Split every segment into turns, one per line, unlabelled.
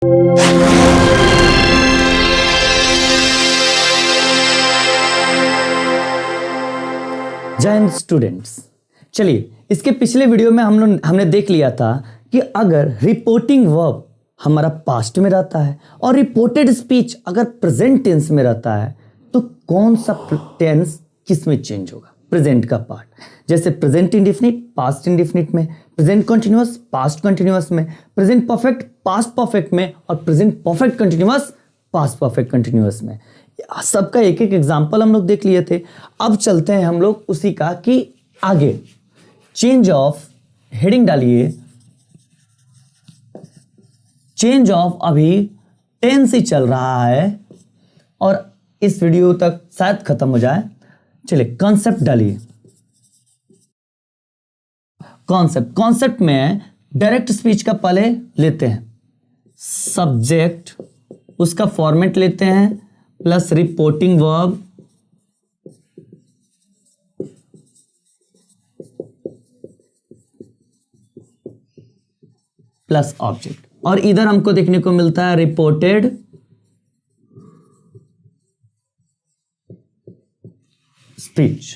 जय हिंद स्टूडेंट्स। चलिए, इसके पिछले वीडियो में हमने देख लिया था कि अगर रिपोर्टिंग वर्ब हमारा पास्ट में रहता है और रिपोर्टेड स्पीच अगर प्रेजेंट टेंस में रहता है तो कौन सा टेंस किस में चेंज होगा। प्रेजेंट का पार्ट, जैसे प्रेजेंट इंडेफिनिट पास्ट इंडेफिनिट में, प्रेजेंट कंटिन्यूअस पास्ट कंटिन्यूअस में, प्रेजेंट परफेक्ट पास्ट परफेक्ट में और present perfect continuous past perfect continuous में। सबका एक एक एग्जांपल हम लोग देख लिए थे। अब चलते हैं हम लोग उसी का कि आगे चेंज ऑफ, हेडिंग डालिए चेंज ऑफ। अभी टेंस ही चल रहा है और इस वीडियो तक शायद खत्म हो जाए। चलिए कॉन्सेप्ट डालिए। कॉन्सेप्ट में डायरेक्ट स्पीच का पहले लेते हैं सब्जेक्ट, उसका फॉर्मेट लेते हैं plus reporting verb plus object, और इधर हमको देखने को मिलता है रिपोर्टेड स्पीच।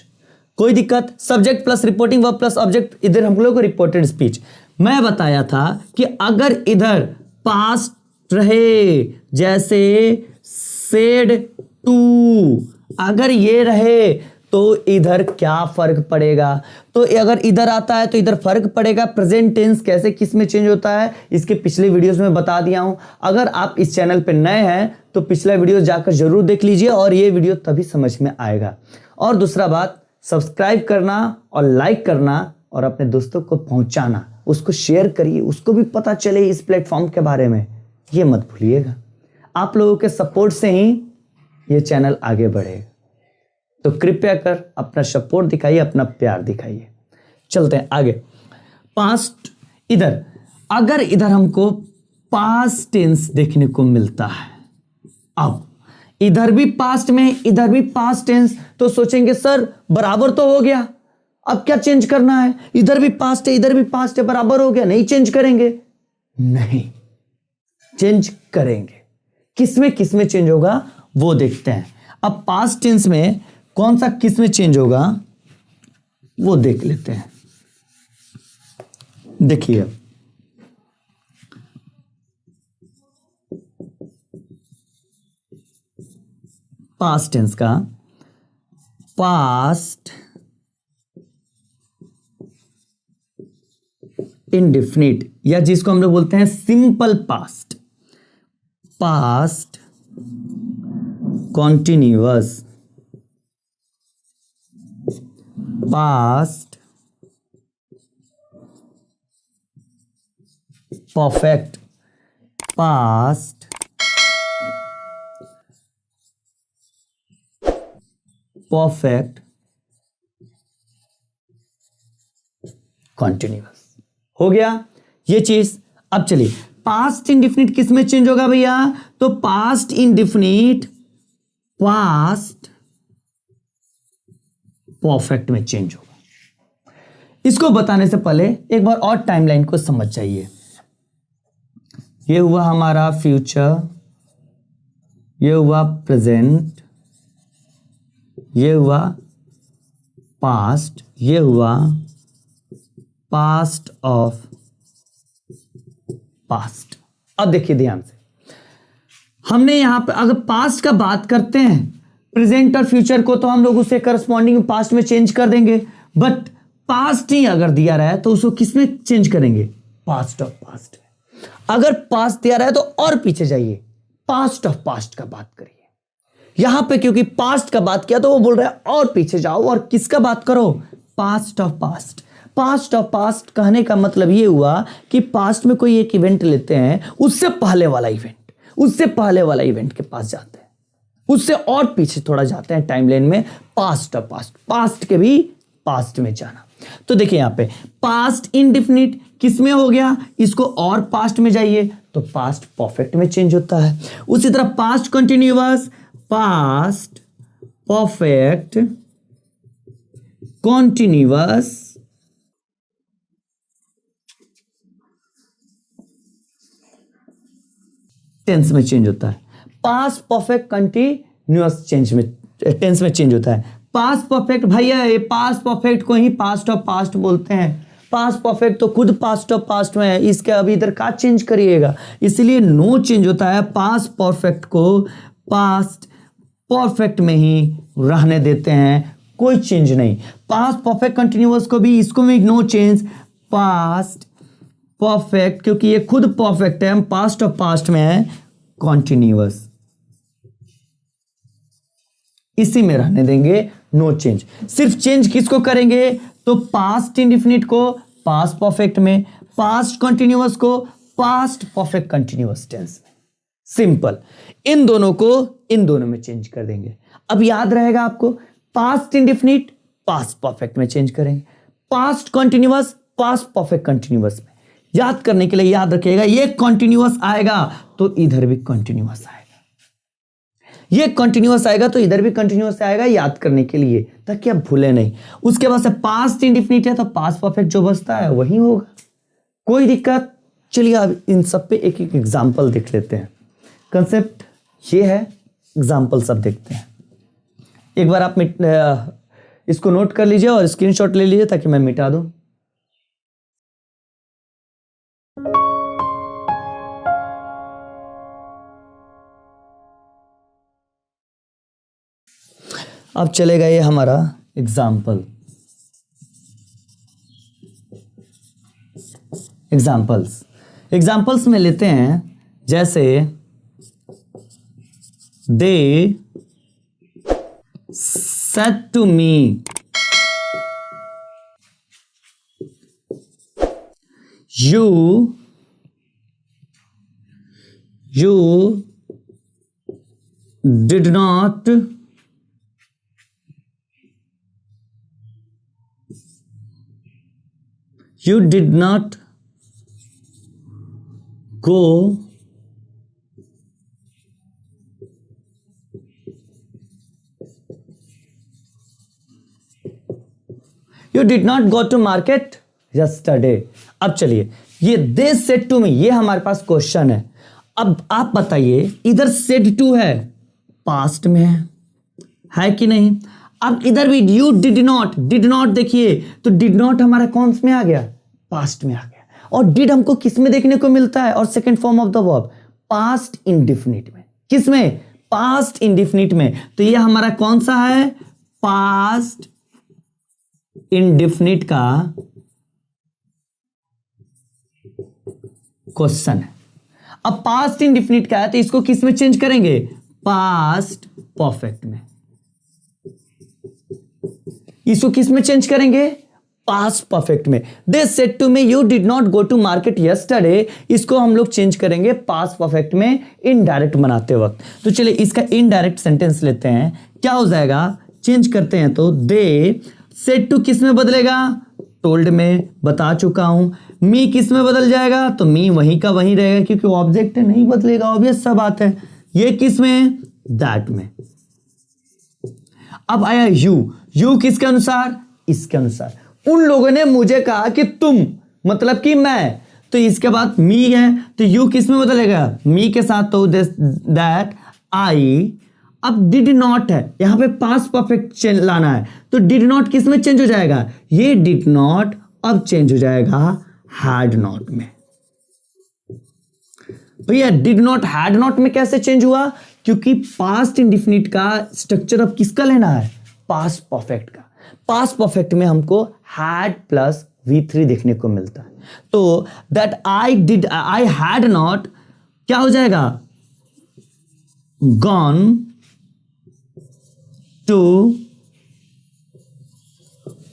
कोई दिक्कत? Subject plus reporting verb plus object, इधर हम लोग को रिपोर्टेड स्पीच। मैं बताया था कि अगर इधर पास्ट रहे, जैसे सेड टू, अगर ये रहे तो इधर क्या फर्क पड़ेगा। तो अगर इधर आता है तो इधर फर्क पड़ेगा। प्रेजेंट टेंस कैसे किस में चेंज होता है इसके पिछले वीडियोस में बता दिया हूं। अगर आप इस चैनल पे नए हैं तो पिछला वीडियो जाकर जरूर देख लीजिए और ये वीडियो तभी समझ में आएगा। और दूसरा बात, सब्सक्राइब करना और लाइक करना और अपने दोस्तों को पहुंचाना, उसको शेयर करिए, उसको भी पता चले इस प्लेटफॉर्म के बारे में, ये मत भूलिएगा। आप लोगों के सपोर्ट से ही ये चैनल आगे बढ़ेगा, तो कृपया कर अपना सपोर्ट दिखाइए, अपना प्यार दिखाइए। चलते हैं आगे। पास्ट, इधर अगर इधर हमको पास्ट टेंस देखने को मिलता है, अब इधर भी पास्ट में इधर भी पास्ट टेंस, तो सोचेंगे सर बराबर तो हो गया, अब क्या चेंज करना है। इधर भी पास्ट है इधर भी पास्ट है, बराबर हो गया, नहीं चेंज करेंगे। नहीं, चेंज करेंगे। किसमें चेंज होगा वो देखते हैं। अब पास्ट टेंस में कौन सा किस में चेंज होगा वो देख लेते हैं। देखिए पास्ट टेंस का, पास्ट इंडेफिनिट या जिसको हम लोग बोलते हैं simple past, past continuous, past perfect, past perfect continuous, हो गया ये चीज। अब चलिए पास्ट इंडेफिनिट किस में चेंज होगा भैया, तो पास्ट इंडेफिनिट पास्ट परफेक्ट में चेंज होगा। इसको बताने से पहले एक बार और टाइमलाइन को समझ जाइए। ये हुआ हमारा फ्यूचर, ये हुआ प्रेजेंट, ये हुआ पास्ट, ये हुआ पास्ट ऑफ पास्ट। अब देखिए ध्यान से, हमने यहां पर अगर पास्ट का बात करते हैं, प्रेजेंट और फ्यूचर को तो हम लोग उसे करस्पॉन्डिंग पास्ट में चेंज कर देंगे, बट पास्ट ही अगर दिया रहा है तो उसको किस में चेंज करेंगे, पास्ट ऑफ पास्ट। अगर पास्ट दिया रहा है तो और पीछे जाइए, पास्ट ऑफ पास्ट का बात करिए। यहां पे क्योंकि पास्ट का बात किया तो वो बोल रहा है और पीछे जाओ और किसका बात करो, past of past. Past of past कहने का मतलब ये हुआ कि पास्ट में कोई एक इवेंट लेते हैं, उससे पहले वाला इवेंट, उससे पहले वाला इवेंट के पास जाते हैं, उससे और पीछे थोड़ा जाते हैं टाइमलाइन में, पास्ट ऑफ पास्ट, पास्ट के भी पास्ट में जाना। तो देखिए यहां पे पास्ट इंडेफिनिट किस में हो गया, इसको और पास्ट में जाइए तो पास्ट परफेक्ट में चेंज होता है। उसी तरह past continuous, past perfect continuous, tense में चेंज होता है। पास्ट परफेक्ट कंटिन्यूअस टेंस में चेंज होता है। पास्ट परफेक्ट भैया, ये पास्ट परफेक्ट को ही पास्ट ऑफ पास्ट बोलते हैं। पास्ट परफेक्ट तो खुद पास्ट ऑफ पास्ट में है, इसके अभी इधर का चेंज करिएगा, इसलिए नो चेंज होता है। पास्ट परफेक्ट को पास्ट परफेक्ट में ही रहने देते हैं, कोई चेंज नहीं। पास्ट परफेक्ट कंटिन्यूअस को भी, इसको भी नो चेंज। पास्ट परफेक्ट क्योंकि ये खुद परफेक्ट है, हम पास्ट ऑफ पास्ट में है, कॉन्टिन्यूअस इसी में रहने देंगे, नो चेंज। सिर्फ चेंज किसको करेंगे तो पास्ट इंडेफिनिट को पास्ट परफेक्ट में, पास्ट कंटिन्यूअस को पास्ट परफेक्ट कंटिन्यूअस टेंस में। सिंपल, इन दोनों को इन दोनों में चेंज कर देंगे। अब याद रहेगा आपको, पास्ट इंडेफिनिट पास्ट परफेक्ट में चेंज करेंगे, past continuous past perfect continuous में। याद करने के लिए याद रखिएगा, ये कंटिन्यूअस आएगा तो इधर भी कंटिन्यूअस आएगा, ये कंटिन्यूअस आएगा तो इधर भी कंटिन्यूअस आएगा, याद करने के लिए, ताकि आप भूले नहीं। उसके बाद से पास्ट इंडेफिनिट है तो पास्ट परफेक्ट जो बचता है वही होगा, कोई दिक्कत। चलिए अब इन सब पे एक एक एग्जांपल देख लेते हैं। कंसेप्ट ये है, एग्जांपल सब देखते हैं। एक बार आप इसको नोट कर लीजिए और स्क्रीनशॉट ले लीजिए ताकि मैं मिटा दूं। अब चलेगा ये हमारा एग्जाम्पल्स में लेते हैं, जैसे दे said to me you did not go to market yesterday। अब चलिए, ये they said to me, ये हमारे पास क्वेश्चन है। अब आप बताइए, इधर said to है, पास्ट में है कि नहीं। अब इधर भी you did not देखिए, तो did not हमारा कौन में आ गया, पास्ट में आ गया। और did हमको किस में देखने को मिलता है, और second form of the verb past indefinite में। किस में, पास्ट इंडेफिनिट में। तो ये हमारा कौन सा है, पास्ट इंडेफिनिट का क्वेश्चन है। अब पास्ट इंडेफिनिट का है तो इसको किस में चेंज करेंगे, पास्ट परफेक्ट में। इसको किस में चेंज करेंगे, पास्ट परफेक्ट में। They said to me you did not go to market yesterday, इसको हम लोग चेंज करेंगे पास्ट परफेक्ट में इनडायरेक्ट बनाते वक्त। तो चलिए इसका इनडायरेक्ट सेंटेंस लेते हैं, क्या हो जाएगा, चेंज करते हैं तो दे सेड टू किस में बदलेगा, टोल्ड में, बता चुका हूं। मी किस में बदल जाएगा, तो मी वहीं का वहीं रहेगा क्योंकि ऑब्जेक्ट नहीं बदलेगा, ऑब्वियस सा बात है। ये किस में, दैट में। अब आया यू किसके अनुसार, इसके अनुसार। उन लोगों ने मुझे कहा कि तुम, मतलब कि मैं, तो इसके बाद मी है तो यू किस में बदलेगा, मी के साथ, तो दैट आई। अब डिड नॉट है, यहां पे पास्ट परफेक्ट लाना है, तो डिड नॉट किस में चेंज हो जाएगा, ये डिड नॉट अब चेंज हो जाएगा हैड नॉट में। भैया डिड नॉट हैड नॉट में कैसे चेंज हुआ, क्योंकि पास्ट इंडेफिनिट का स्ट्रक्चर अब किसका लेना है, पास्ट परफेक्ट का। पास्ट परफेक्ट में हमको हैड प्लस V3 देखने को मिलता है, तो दैट आई हैड नॉट क्या हो जाएगा, गॉन टू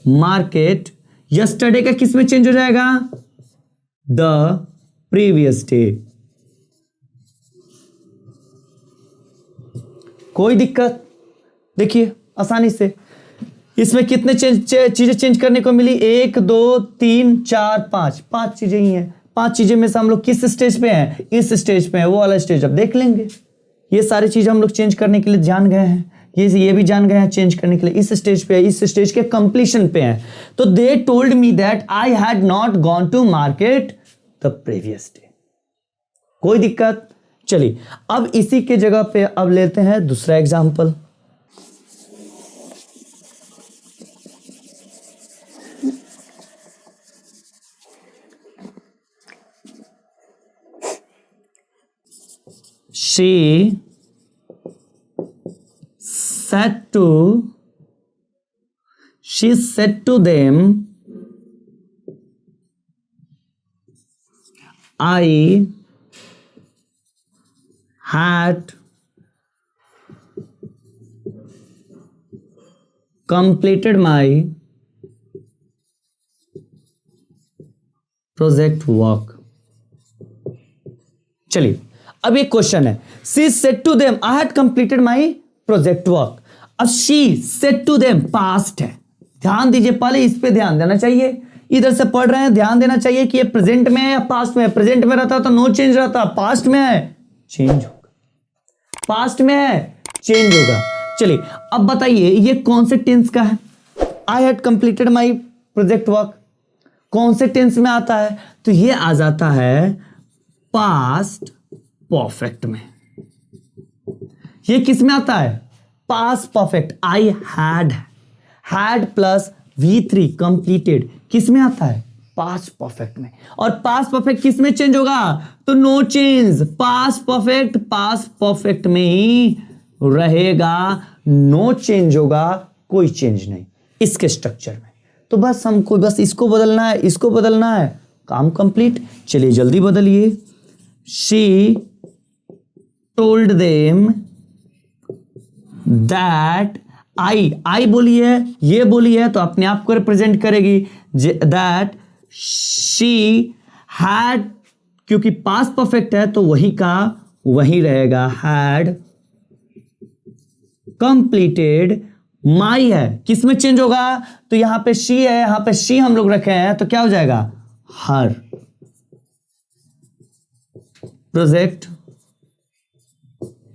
मार्केट यस्टरडे का किस में चेंज हो जाएगा, द प्रीवियस डे। कोई दिक्कत, देखिए आसानी से इसमें कितने चीजें चेंज करने को मिली, 1 2 3 4 5 चीजें ही हैं। 5 चीजें में से हम लोग किस स्टेज पे हैं, इस स्टेज पे हैं, वो वाला स्टेज अब देख लेंगे। ये सारी चीजें हम लोग चेंज करने के लिए जान गए हैं, ये भी जान गए हैं चेंज करने के लिए, इस स्टेज पे है, इस स्टेज के कंप्लीशन पे है। तो they told me that I had not gone to market the previous day. कोई दिक्कत, चलिए अब इसी के जगह पे अब लेते हैं दूसरा example. She said to them, I had completed my project work। चलिए अब एक क्वेश्चन है, she said to them I had completed my project work. अब she said to them past है, ध्यान दीजिए, पहले इस पे ध्यान देना चाहिए। इधर से पढ़ रहे हैं, ध्यान देना चाहिए कि ये प्रेजेंट में है या पास्ट में है। प्रेजेंट में रहता तो नो चेंज रहता, पास्ट में है चेंज होगा, पास्ट में है चेंज होगा। चलिए अब बताइए ये कौन से टेंस का है? आई had completed my project work कौन से टेंस में आता है? तो ये आ जाता है पास्ट परफेक्ट में। ये किस में आता है? Past perfect. I had plus V3 completed किस में आता है? पास्ट परफेक्ट में। और पास्ट परफेक्ट किस में चेंज होगा? तो नो चेंज, पास्ट परफेक्ट में ही रहेगा, नो चेंज होगा, कोई चेंज नहीं इसके स्ट्रक्चर में। तो बस हमको बस इसको बदलना है, इसको बदलना है, काम कंप्लीट। चलिए जल्दी बदलिए। शी टोल्ड देम दैट, आई बोली है, ये बोली है तो अपने आप को रिप्रेजेंट करेगी। दैट शी हैड, क्योंकि पास्ट परफेक्ट है तो वही का वही रहेगा, हैड कंप्लीटेड। माई है, किस में चेंज होगा? तो यहां पे शी है, यहां पे शी हम लोग रखे हैं तो क्या हो जाएगा? हर प्रोजेक्ट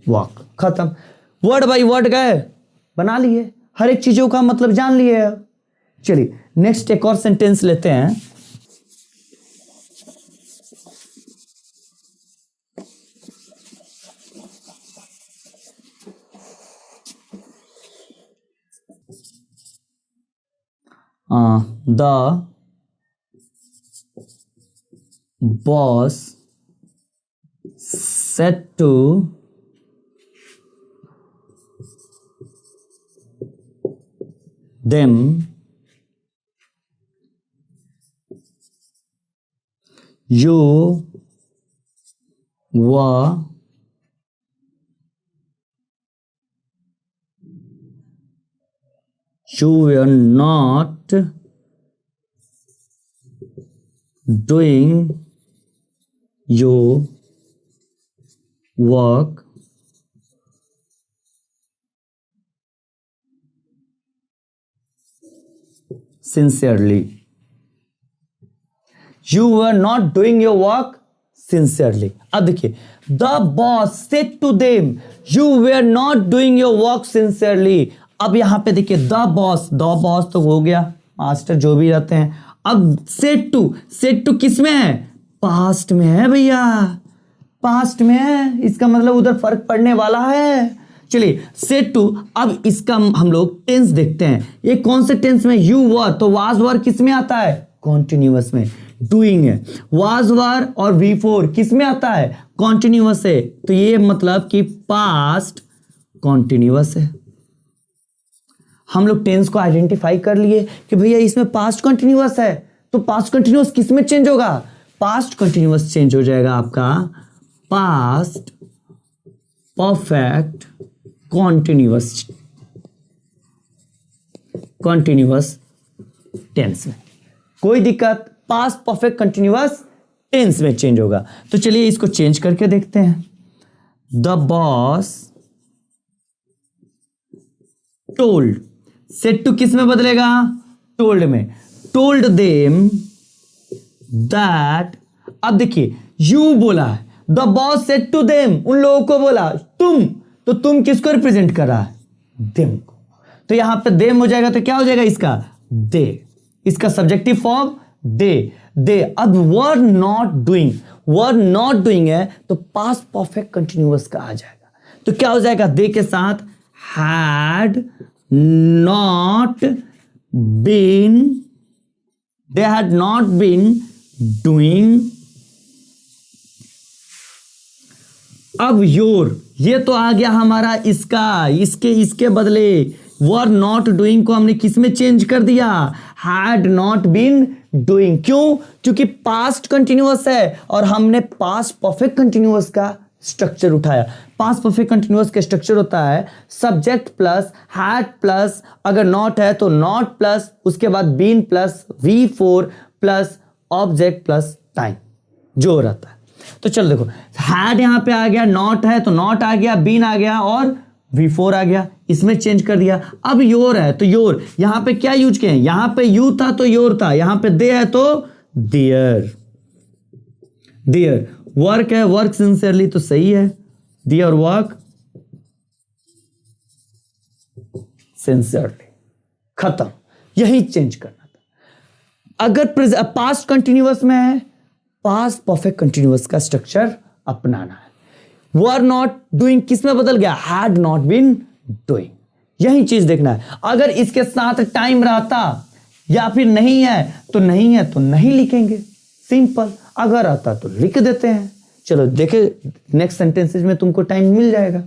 वर्क। खत्म, वर्ड बाय वर्ड गए, बना लिए, हर एक चीजों का मतलब जान लिए। चलिए नेक्स्ट एक और सेंटेंस लेते हैं। The boss said to them, you were not doing your work sincerely। You were not doing your work sincerely। अब देखिए, the boss said to them, you were not doing your work sincerely। अब यहां पे देखिए the boss तो हो गया, master जो भी रहते हैं। अब सेट टू किस में है? पास्ट में है भैया, पास्ट में है, इसका मतलब उधर फर्क पड़ने वाला है। चलिए सेट टू, अब इसका हम लोग टेंस देखते हैं। ये कौन से टेंस में? यू वर, तो वाज वर किस में आता है? कॉन्टिन्यूअस में। डूइंग है, वाज वर और V4 किस में आता है? कॉन्टिन्यूअस है। तो ये मतलब कि पास्ट कॉन्टिन्यूअस है। हम लोग टेंस को आइडेंटिफाई कर लिए कि भैया इसमें पास्ट कंटिन्यूअस है, तो पास्ट कंटिन्यूअस किस में चेंज होगा? पास्ट कंटिन्यूअस चेंज हो जाएगा आपका पास्ट परफेक्ट कॉन्टिन्यूअस टेंस में। कोई दिक्कत? पास्ट परफेक्ट कंटिन्यूअस टेंस में चेंज होगा। तो चलिए इसको चेंज करके देखते हैं। The boss told, said to किस में बदलेगा? टोल्ड में। टोल्ड देम दैट, अब देखिए यू बोला है, the boss said to them, उन लोगों को बोला, तुम, तो तुम किसको रिप्रेजेंट कर रहा है? देम को। तो यहां पे देम हो जाएगा तो क्या हो जाएगा इसका? दे, इसका सब्जेक्टिव फॉर्म दे। दे। अब were not doing, were not doing है तो पास्ट परफेक्ट कंटिन्यूअस का आ जाएगा। तो क्या हो जाएगा, दे के साथ had not been, they had not been doing. अब योर, ये तो आ गया हमारा इसका, इसके बदले वर नॉट डूइंग को हमने किस में चेंज कर दिया, हैड नॉट बीन डूइंग। क्यों? क्योंकि पास्ट कंटिन्यूअस है और हमने पास्ट परफेक्ट कंटिन्यूअस का स्ट्रक्चर उठाया। पास्ट परफेक्ट कंटिन्यूअस का स्ट्रक्चर होता है सब्जेक्ट प्लस हैड प्लस, अगर नॉट है तो नॉट प्लस उसके बाद been plus V4 plus object plus time जो रहता है। तो चलो देखो, हैड यहां पे आ गया, नॉट है तो नॉट आ गया, बीन आ गया और V4 आ गया, इसमें चेंज कर दिया। अब योर है तो योर, यहां पे क्या यूज किए हैं, यहां पे यू था तो योर था, यहां पे दे है तो डियर। डियर वर्क है, वर्क सिंसियरली तो सही है, डियर वर्क सिंसियरली, खत्म। यही चेंज करना था। अगर पास्ट कंटिन्यूअस में है, पास्ट परफेक्ट कंटिन्यूअस का स्ट्रक्चर अपनाना है। वर नॉट डूइंग किस में बदल गया, हैड नॉट बीन डूइंग। यही चीज देखना है। अगर इसके साथ टाइम रहता या फिर नहीं है तो नहीं है तो नहीं लिखेंगे, सिंपल। अगर आता तो लिख देते हैं। चलो देखे, नेक्स्ट सेंटेंसेज में तुमको टाइम मिल जाएगा।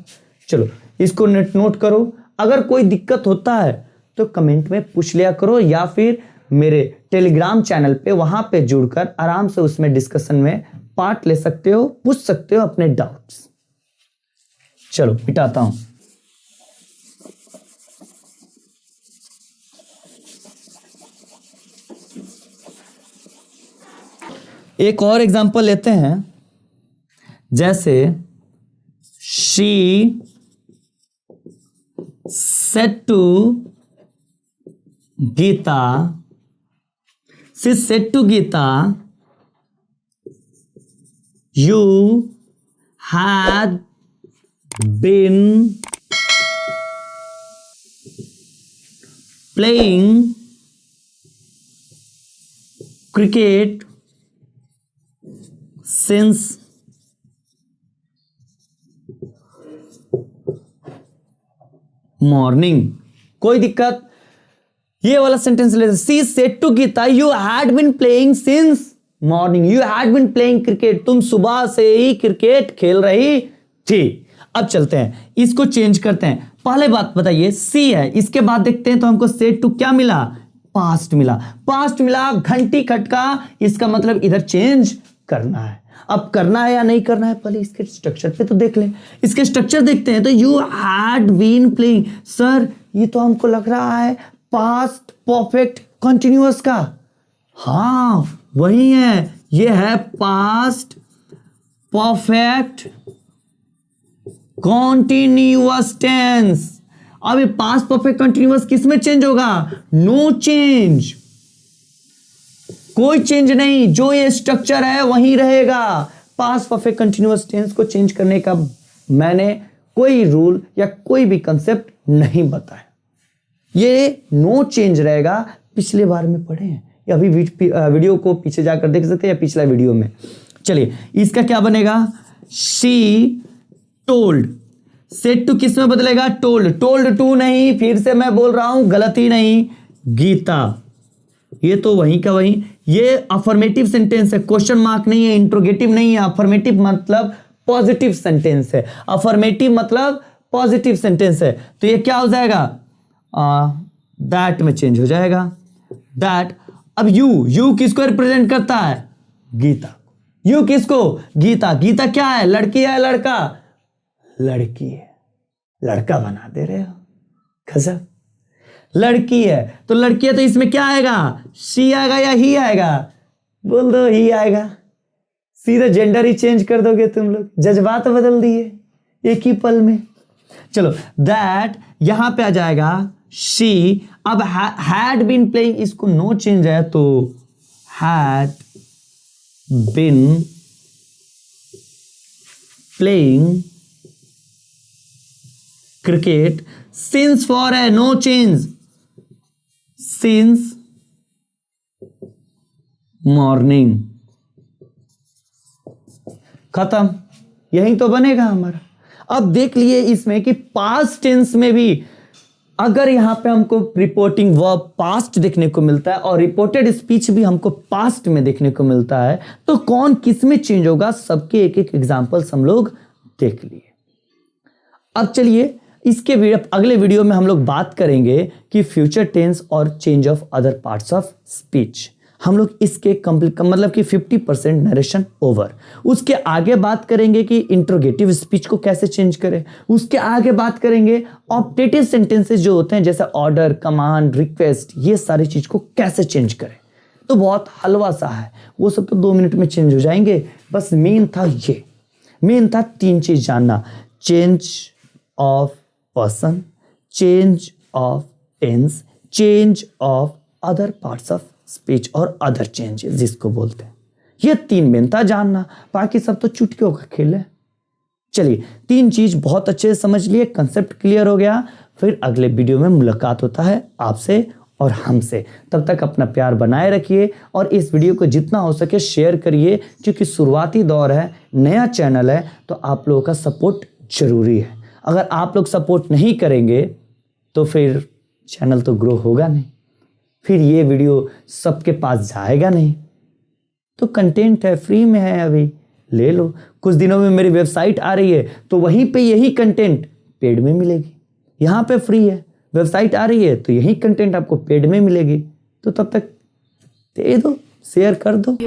चलो इसको नोट करो। अगर कोई दिक्कत होता है तो कमेंट में पूछ लिया करो, या फिर मेरे टेलीग्राम चैनल पे वहां पे जुड़कर आराम से उसमें डिस्कशन में पार्ट ले सकते हो, पूछ सकते हो अपने डाउट्स। चलो मिटाता हूं। एक और एग्जांपल लेते हैं, जैसे she said to Geeta, she said to Geeta, you had been playing cricket since morning. कोई दिक्कत? ये वाला सेंटेंस ले, she said to Geeta you had been playing since morning, you had been playing cricket, तुम सुबह से ही क्रिकेट खेल रही थी। अब चलते हैं, इसको चेंज करते हैं। पहले बात बताइए, सी है, इसके बाद देखते हैं तो हमको सेड टू क्या मिला, पास्ट मिला। पास्ट मिला, घंटी खटका, इसका मतलब इधर चेंज करना है। अब करना है या नहीं करना है, पहले इसके स्ट्रक्चर पे तो देख लें। इसके स्ट्रक्चर देखते हैं तो you had been playing, sir ये तो हमको लग रहा है पास्ट परफेक्ट कंटिन्यूअस का। हाँ वही है, ये है पास्ट परफेक्ट कॉन्टिन्यूअस टेंस। अब ये पास्ट परफेक्ट कंटिन्यूअस किस में चेंज होगा, नो चेंज, कोई चेंज नहीं, जो ये स्ट्रक्चर है वही रहेगा। पास्ट परफेक्ट कंटिन्यूअस टेंस को चेंज करने का मैंने कोई रूल या कोई भी कंसेप्ट नहीं बताया, ये नो चेंज रहेगा। पिछले बार में पढ़े हैं, या अभी वीडियो को पीछे जाकर देख सकते हैं, या पिछला वीडियो में। चलिए इसका क्या बनेगा, शी टोल्ड, सेड टू किस में बदलेगा, टोल्ड, टोल्ड टू नहीं, फिर से मैं बोल रहा हूं गलती नहीं, गीता, ये तो वहीं का वहीं। ये अफर्मेटिव सेंटेंस है, क्वेश्चन मार्क नहीं है, इंट्रोगेटिव नहीं है। अफर्मेटिव मतलब पॉजिटिव सेंटेंस है, अफर्मेटिव मतलब पॉजिटिव सेंटेंस है। तो ये क्या हो जाएगा, दैट में चेंज हो जाएगा, दैट। अब यू किसको रिप्रेजेंट करता है, गीता। यू किसको, गीता। गीता क्या है, लड़की है लड़का, लड़की है, लड़का बना दे रहे हो, गजब। लड़की है तो लड़की है, तो इसमें क्या आएगा, शी आएगा या ही आएगा, बोल दो ही आएगा। सीधा जेंडर ही चेंज कर दोगे तुम लोग, जज्बात बदल दिए एक ही पल में। चलो दैट यहां पे आ जाएगा शी। अब हैड बीन प्लेइंग, इसको नो चेंज है तो had been playing cricket, since for है, नो चेंज, सिंस मॉर्निंग। खत्म, यही तो बनेगा हमारा। अब देख लिए इसमें कि पास्ट टेंस में भी अगर यहां पे हमको रिपोर्टिंग वर्ब पास्ट देखने को मिलता है और रिपोर्टेड स्पीच भी हमको पास्ट में देखने को मिलता है, तो कौन किस में चेंज होगा, सबके एक एक एग्जांपल्स हम लोग देख लिए। अब चलिए इसके अगले वीडियो में हम लोग बात करेंगे कि फ्यूचर टेंस और change of other parts of speech. हम लोग इसके मतलब कि 50% नरेशन ओवर। उसके आगे बात करेंगे कि इंट्रोगेटिव स्पीच को कैसे चेंज करें। उसके आगे बात करेंगे ऑप्टेटिव सेंटेंसेस जो होते हैं जैसे ऑर्डर, कमांड, रिक्वेस्ट, ये सारी चीज को कैसे चेंज करें। तो बहुत हलवा सा है, वो सब तो 2 मिनट में चेंज हो जाएंगे। बस मेन था 3 चीज जानना, change of person, change of tense, change of other parts of speech और अदर चेंजेस जिसको बोलते हैं। ये 3 मेन था जानना, बाकी सब तो चुटकियों का खेल है। चलिए 3 चीज बहुत अच्छे से समझ लिए, कंसेप्ट क्लियर हो गया। फिर अगले वीडियो में मुलाकात होता है आपसे और हमसे। तब तक अपना प्यार बनाए रखिए और इस वीडियो को जितना हो सके शेयर करिए, क्योंकि शुरुआती दौर है, नया चैनल है, तो आप लोगों का सपोर्ट जरूरी है। अगर आप लोग सपोर्ट नहीं करेंगे तो फिर चैनल तो ग्रो होगा नहीं, फिर ये वीडियो सबके पास जाएगा नहीं। तो कंटेंट है, फ्री में है, अभी ले लो। कुछ दिनों में मेरी वेबसाइट आ रही है, तो वहीं पे यही कंटेंट पेड में मिलेगी। यहाँ पे फ्री है, वेबसाइट आ रही है तो यही कंटेंट आपको पेड में मिलेगी। तो तब तक दे दो, शेयर कर दो।